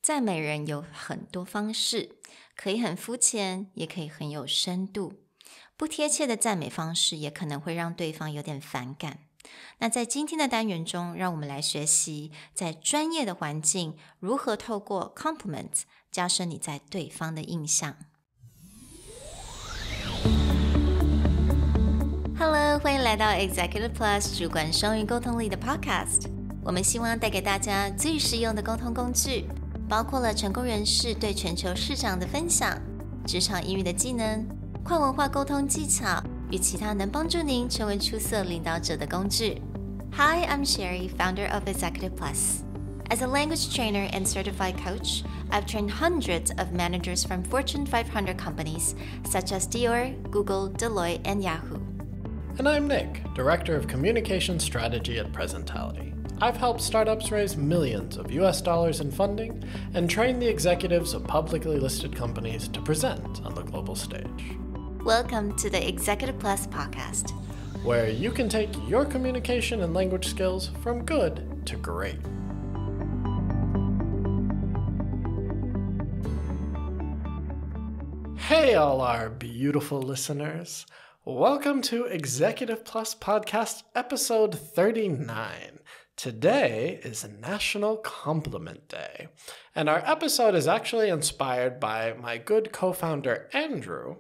赞美人有很多方式，可以很肤浅，也可以很有深度。不贴切的赞美方式也可能会让对方有点反感。那在今天的单元中，让我们来学习在专业的环境如何透过 compliment 加深你在对方的印象。Hello， 欢迎来到 Executive Plus 主管双语沟通力的 podcast。我们希望带给大家最实用的沟通工具，包括了成功人士对全球市场的分享、职场英语的技能、跨文化沟通技巧与其他能帮助您成为出色领导者的工具。Hi, I'm Sherry, founder of Executive Plus. As a language trainer and certified coach, I've trained hundreds of managers from Fortune 500 companies such as Dior, Google, Deloitte, and Yahoo. And I'm Nick, Director of Communication Strategy at Presentality.I've helped startups raise millions of US dollars in funding and train the executives of publicly listed companies to present on the global stage. Welcome to the Executive Plus podcast, where you can take your communication and language skills from good to great. Hey, all our beautiful listeners. Welcome to Executive Plus Podcast episode 39.Today is National Compliment Day, and our episode is actually inspired by my good co-founder Andrew,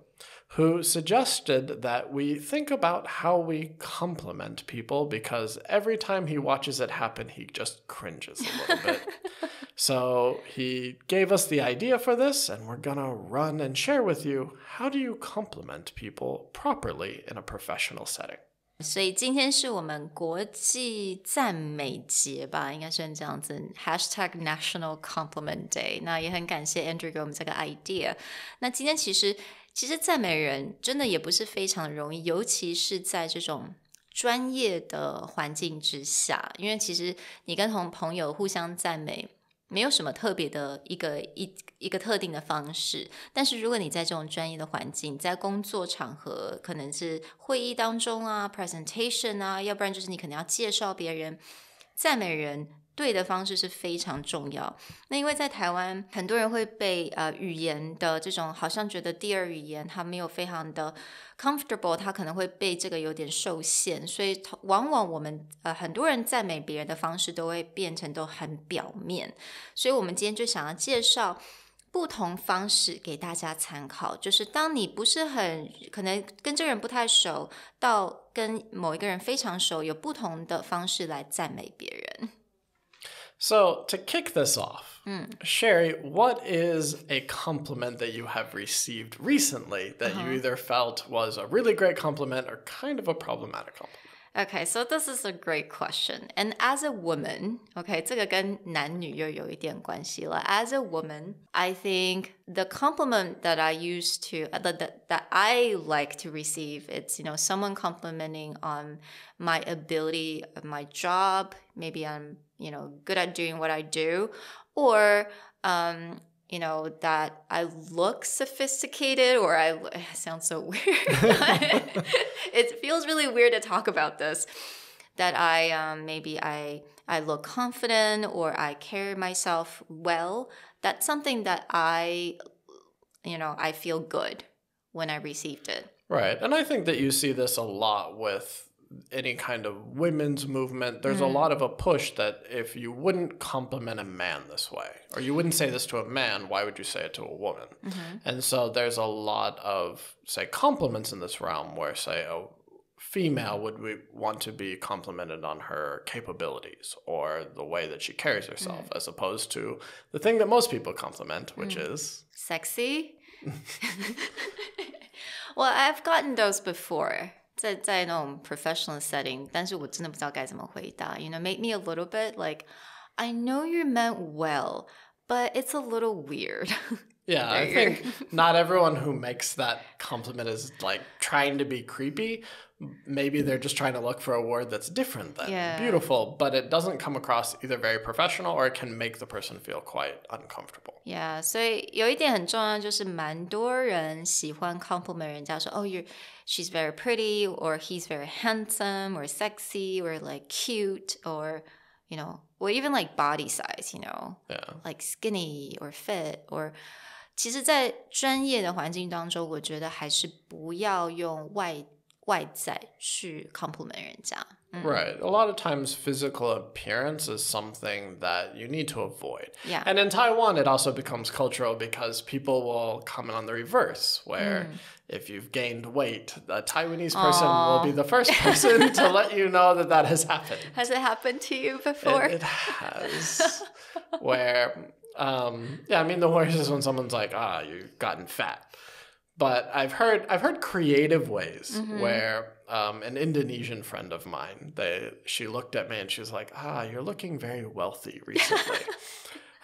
who suggested that we think about how we compliment people because every time he watches it happen, he just cringes a little bit. So he gave us the idea for this, and we're gonna run and share with you how do you compliment people properly in a professional setting.所以今天是我们国际赞美节吧，应该是这样子 #National Compliment Day。 那也很感谢 Andrew 给我们这个 idea。 那今天其实赞美人真的也不是非常容易，尤其是在这种专业的环境之下，因为其实你跟朋友互相赞美没有什么特别的一个特定的方式，但是如果你在这种专业的环境，在工作场合，可能是会议当中啊 presentation 啊，要不然就是你可能要介绍别人，赞美人对的方式是非常重要。那因为在台湾很多人会被语言的这种好像觉得第二语言他没有非常的 comfortable， 他可能会被这个有点受限，所以往往我们很多人赞美别人的方式都会变成都很表面，所以我们今天就想要介绍不同方式给大家参考，就是当你不是可能跟这个人不太熟，到跟某一个人非常熟，有不同的方式来赞美别人。So, to kick this off, Sherry, what is a compliment that you have received recently that you either felt was a really great compliment or kind of a problematic compliment? Okay, so this is a great question. And as a woman, okay, 这个跟男女又有一点关系了。As a woman, I think the compliment that I used to, that I like to receive, it's, someone complimenting on my ability of my job. Maybe I'm, good at doing what I do. Or, that I look sophisticated or it sounds so weird. It feels really weird to talk about this. That maybe I look confident or I carry myself well. That's something that I feel good when I received it. Right. And I think that you see this a lot with any kind of women's movement. There's a lot of a push that if you wouldn't compliment a man this way, or you wouldn't say this to a man, why would you say it to a woman? And so there's a lot of, say, compliments in this realm where, say, a female would want to be complimented on her capabilities or the way that she carries herself, as opposed to the thing that most people compliment, which is... Sexy? Well, I've gotten those before.在那种 professional setting, 但是我真的不知道该怎么回答. Make me a little bit like, I know you meant well, but it's a little weird. Yeah, I think not everyone who makes that compliment is like trying to be creepy. Maybe they're just trying to look for a word that's different than beautiful, but it doesn't come across either very professional or it can make the person feel quite uncomfortable. Yeah, 所以有一点很重要，就是蛮多人喜欢 compliment 人家说 Oh, she's very pretty, or he's very handsome, or sexy, or like cute, or or even like body size, Yeah. like skinny or fit, or 其实在专业的环境当中，我觉得还是不要用外在去 compliment 人家。Right. A lot of times physical appearance is something that you need to avoid. Yeah. And in Taiwan, it also becomes cultural because people will comment on the reverse, where if you've gained weight, the Taiwanese person will be the first person to let you know that has happened. Has it happened to you before? It has. Where, I mean, the worst is when someone's like, you've gotten fat. But I've heard creative ways where an Indonesian friend of mine, she looked at me and she was like, you're looking very wealthy recently.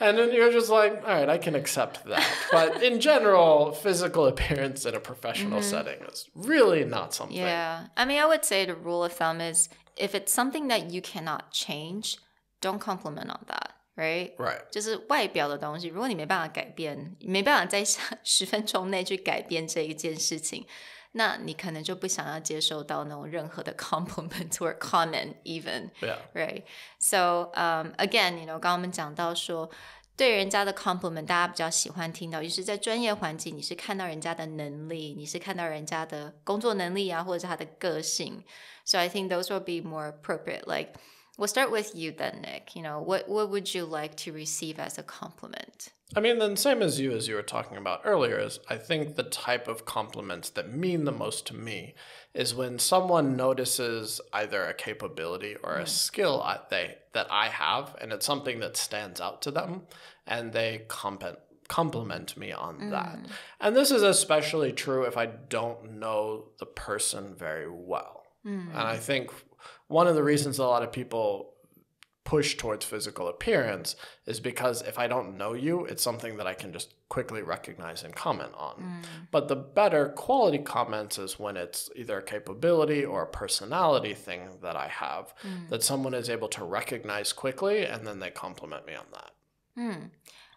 And then you're just like, all right, I can accept that. But in general, physical appearance in a professional setting is really not something. Yeah. I mean, I would say the rule of thumb is if it's something that you cannot change, don't compliment on that.Right? 就是外表的东西，如果你没办法改变，没办法在10分钟内去改变这一件事情，那你可能就不想要接受到那种任何的 compliment or comment even. Yeah. Right? So, again, 刚刚我们讲到说，对人家的 compliment 大家比较喜欢听到，就是在专业环境，你是看到人家的能力，你是看到人家的工作能力啊，或者是他的个性。So I think those will be more appropriate. We'll start with you then, Nick. What would you like to receive as a compliment? I mean, the same as you were talking about earlier, is I think the type of compliments that mean the most to me is when someone notices either a capability or a skill that I have, and it's something that stands out to them, and they compliment me on that. And this is especially true if I don't know the person very well. And I think one of the reasons a lot of people push towards physical appearance is because if I don't know you, it's something that I can just quickly recognize and comment on. But the better quality comments is when it's either a capability or a personality thing that I have that someone is able to recognize quickly, and then they compliment me on that.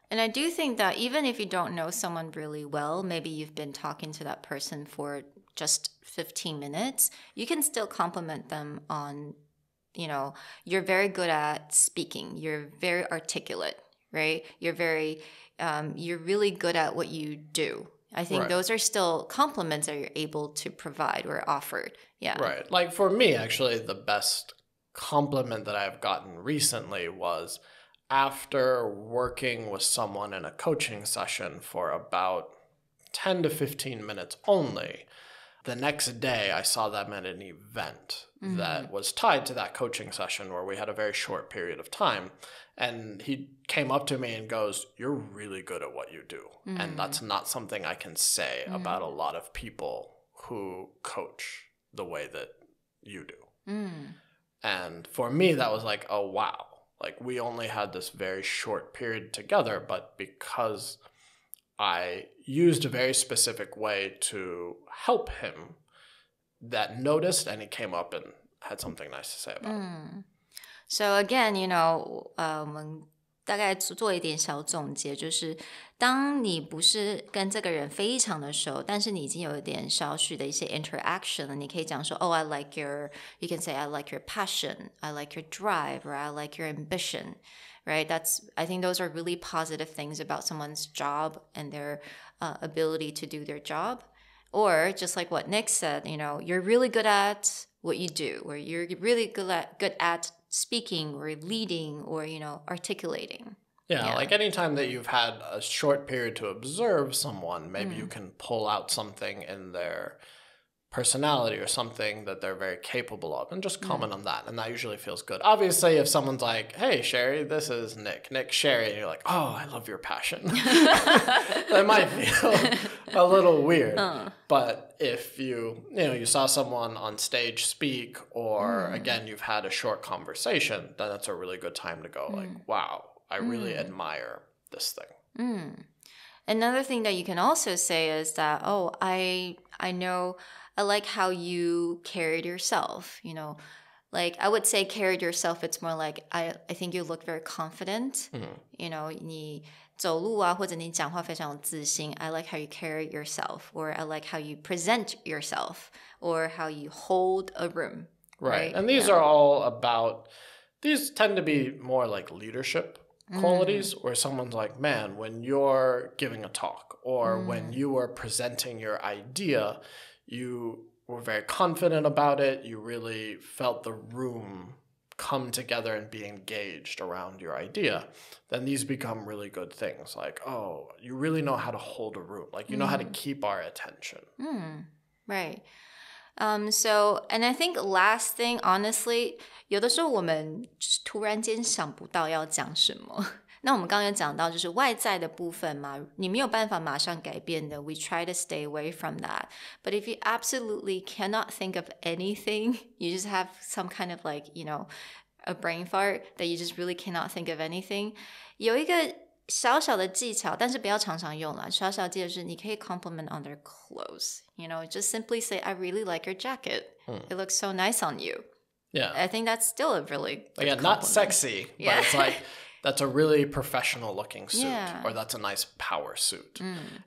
And I do think that even if you don't know someone really well, maybe you've been talking to that person for just 15 minutes, you can still compliment them on, you're very good at speaking. You're very articulate, right? You're really good at what you do. I think those are still compliments that you're able to provide or offer. Yeah. Right. Like for me, actually, the best compliment that I've gotten recently was after working with someone in a coaching session for about 10 to 15 minutes only. The next day, I saw them at an event that was tied to that coaching session where we had a very short period of time. And he came up to me and goes, "You're really good at what you do." And that's not something I can say about a lot of people who coach the way that you do. And for me, that was like, oh, wow. Like, we only had this very short period together, but because I used a very specific way to help him, that noticed, and he came up and had something nice to say about it. So again, 我们大概做一点小总结，就是当你不是跟这个人非常的熟，但是你已经有一点少许的一些 interaction 了，你可以讲说 I like you can say I like your passion, I like your drive, or I like your ambition, right? I think those are really positive things about someone's job and their ability to do their job. Or just like what Nick said, you're really good at what you do, or you're really good at speaking or leading or, articulating. Yeah, like anytime that you've had a short period to observe someone, maybe you can pull out something in their personality or something that they're very capable of and just comment on that. And that usually feels good. Obviously, if someone's like, "Hey, Sherry, this is Nick. Nick, Sherry," and you're like, "Oh, I love your passion." That might feel a little weird. But if you saw someone on stage speak, or again, you've had a short conversation, then that's a really good time to go like, wow, I really admire this thing. Another thing that you can also say is that, I know, I like how you carried yourself, like I would say carried yourself. It's more like, I think you look very confident, 你走路啊，或者你讲话非常有自信. I like how you carry yourself, or I like how you present yourself, or how you hold a room. Right. And these are all about These tend to be more like leadership qualities where someone's like, man, when you're giving a talk or when you were presenting your idea, you were very confident about it. You really felt the room come together and be engaged around your idea. Then these become really good things. Like, oh, you really know how to hold a room. Like, you know how to keep our attention. Right. So, and I think last thing, honestly, 有的时候我们突然间想不到要讲什么。那我们刚刚有讲到就是外在的部分嘛，你没有办法马上改变的。We try to stay away from that. But if you absolutely cannot think of anything, you just have some kind of like, a brain fart that you just really cannot think of anything. 有一个小小的技巧，但是不要常常用啦。小小技巧是你可以 compliment on their clothes. Just simply say, I really like your jacket. It looks so nice on you. Yeah. I think that's still a really good Again, not sexy, but it's like, that's a really professional looking suit, or that's a nice power suit.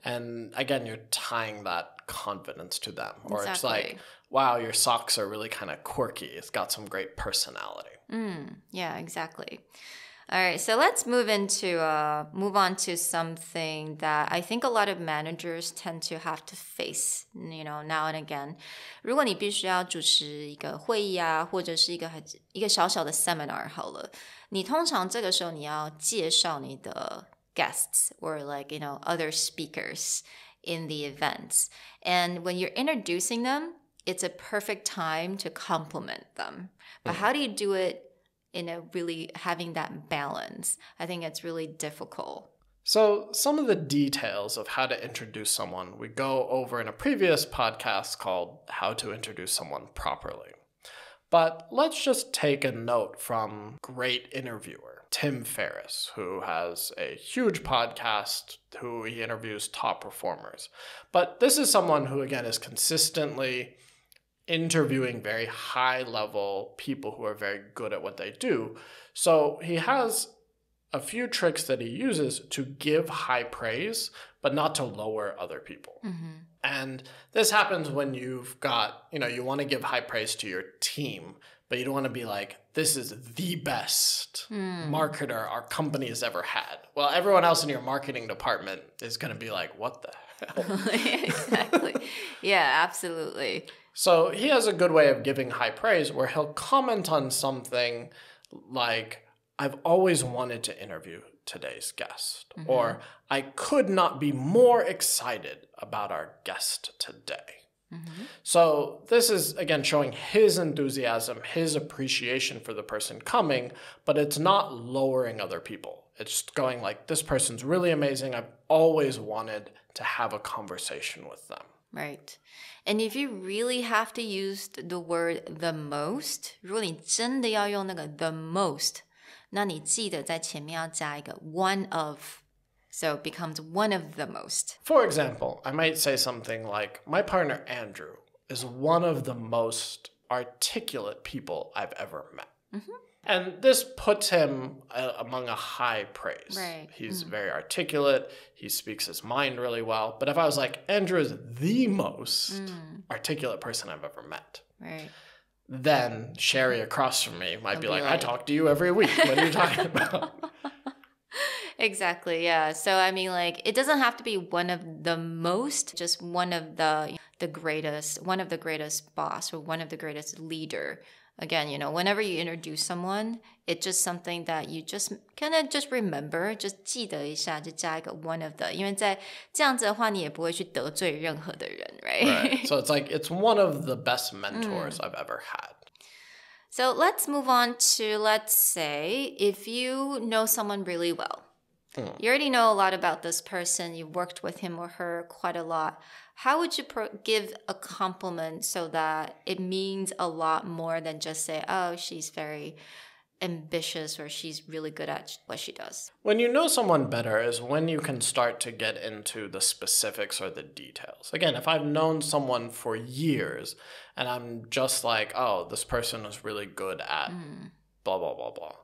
And again, you're tying that confidence to them. Or it's like, wow, your socks are really kind of quirky. It's got some great personality. Yeah, exactly. All right, so let's move on to something that I think a lot of managers tend to have to face, now and again. 如果你必须要主持一个会议啊，或者是一个小小的 seminar 好了，你通常这个时候你要介绍你的 guests or like, other speakers in the events. And when you're introducing them, it's a perfect time to compliment them. But how do you do it in a really having that balance? I think it's really difficult. So some of the details of how to introduce someone we go over in a previous podcast called How to Introduce Someone Properly. But let's just take a note from great interviewer Tim Ferriss, who has a huge podcast who he interviews top performers. But this is someone who, again, is consistently interviewing very high-level people who are very good at what they do. So he has a few tricks that he uses to give high praise, but not to lower other people. And this happens when you've got, you want to give high praise to your team, but you don't want to be like, this is the best marketer our company has ever had. Well, everyone else in your marketing department is going to be like, what the hell? Exactly. Yeah, absolutely. So he has a good way of giving high praise where he'll comment on something like, I've always wanted to interview today's guest, or I could not be more excited about our guest today. So this is, again, showing his enthusiasm, his appreciation for the person coming, but it's not lowering other people. It's going like, this person's really amazing. I've always wanted to have a conversation with them. Right. And if you really have to use the word the most, 如果你真的要用那个 the most, 那你记得在前面要加一个 one of, so it becomes one of the most. For example, I might say something like, my partner Andrew is one of the most articulate people I've ever met. And this puts him among a high praise. Right. He's very articulate. He speaks his mind really well. But if I was like, Andrew is the most articulate person I've ever met. Right. Then Sherry across from me might be like, I talk to you every week. What are you talking about? Exactly, yeah. So, I mean, like, it doesn't have to be one of the most, just one of the greatest boss or one of the greatest leader. Again, whenever you introduce someone, it's just something that you just kind of just remember, just 记得一下，就加一个 one of the, 因为在这样子的话，你也不会去得罪任何的人, right? So it's like, it's one of the best mentors I've ever had. So let's move on to, let's say, if you know someone really well. You already know a lot about this person. You've worked with him or her quite a lot. How would you give a compliment so that it means a lot more than just say, oh, she's very ambitious or she's really good at what she does? When you know someone better is when you can start to get into the specifics or the details. Again, if I've known someone for years and I'm just like, oh, this person is really good at blah, blah, blah, blah.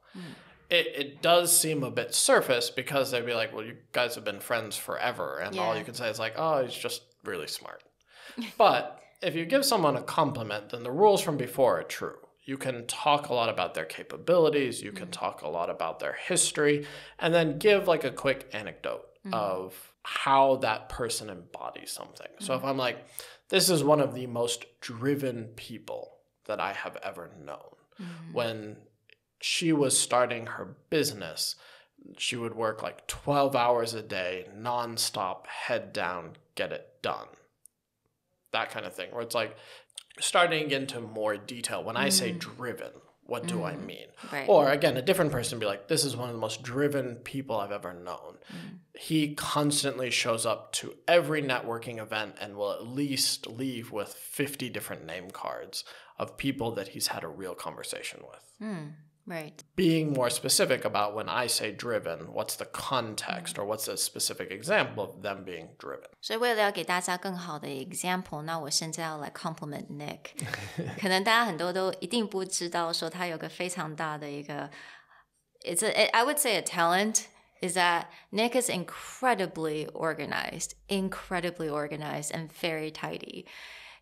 It does seem a bit surface because they'd be like, well, you guys have been friends forever. And all you can say is like, oh, he's just really smart. But if you give someone a compliment, then the rules from before are true. You can talk a lot about their capabilities. You can talk a lot about their history, and then give like a quick anecdote of how that person embodies something. So if I'm like, this is one of the most driven people that I have ever known. When she was starting her business, she would work like 12 hours a day, nonstop, head down, get it done. That kind of thing, where it's like starting into more detail. When I say driven, what do I mean? Right. Or again, a different person be like, this is one of the most driven people I've ever known. He constantly shows up to every networking event and will at least leave with 50 different name cards of people that he's had a real conversation with. Right. Being more specific about when I say driven, what's the context or what's a specific example of them being driven. 所以为了要给大家更好的 example， 那我现在要来 compliment Nick 可能大家很多都一定不知道说他有个非常大的一个 I would say a talent is that Nick is incredibly organized and very tidy.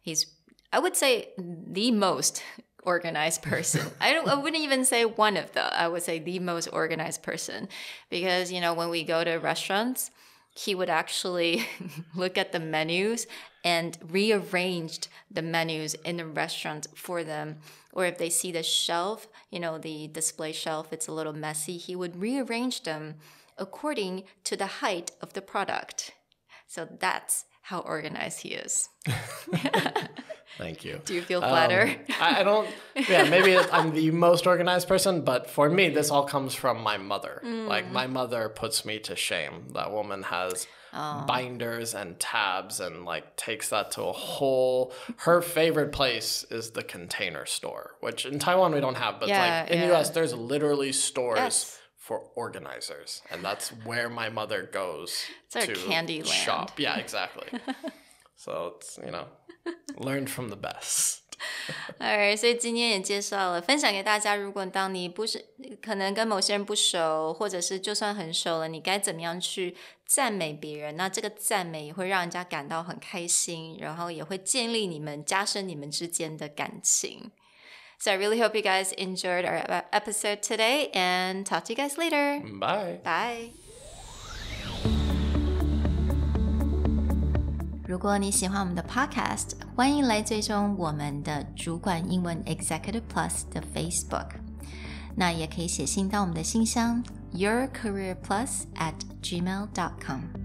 He's, I would say, the most organized person. I wouldn't even say one of the. I would say the most organized person, because when we go to restaurants, he would actually look at the menus and rearrange the menus in the restaurant for them. Or if they see the shelf, the display shelf, it's a little messy, he would rearrange them according to the height of the product. So that's how organized he is. Thank you. Do you feel flattered? I don't, maybe I'm the most organized person, but for me, this all comes from my mother. Like, my mother puts me to shame. That woman has binders and tabs and, like, takes that to a whole... Her favorite place is the Container Store, which in Taiwan we don't have, but in the US, there's literally stores for organizers, and that's where my mother goes to candy shop. Yeah, exactly. So it's, learned from the best. Alright, 所以今天也介绍了，分享给大家，如果当你不是可能跟某些人不熟，或者是就算很熟了，你该怎么样去赞美别人，那这个赞美也会让人家感到很开心，然后也会建立加深你们之间的感情。So I really hope you guys enjoyed our episode today, and talk to you guys later. Bye. Bye. 如果你喜欢我们的 podcast， 欢迎来追踪我们的主管英文 Executive Plus 的 Facebook。那也可以写信到我们的信箱 yourcareerplus@gmail.com。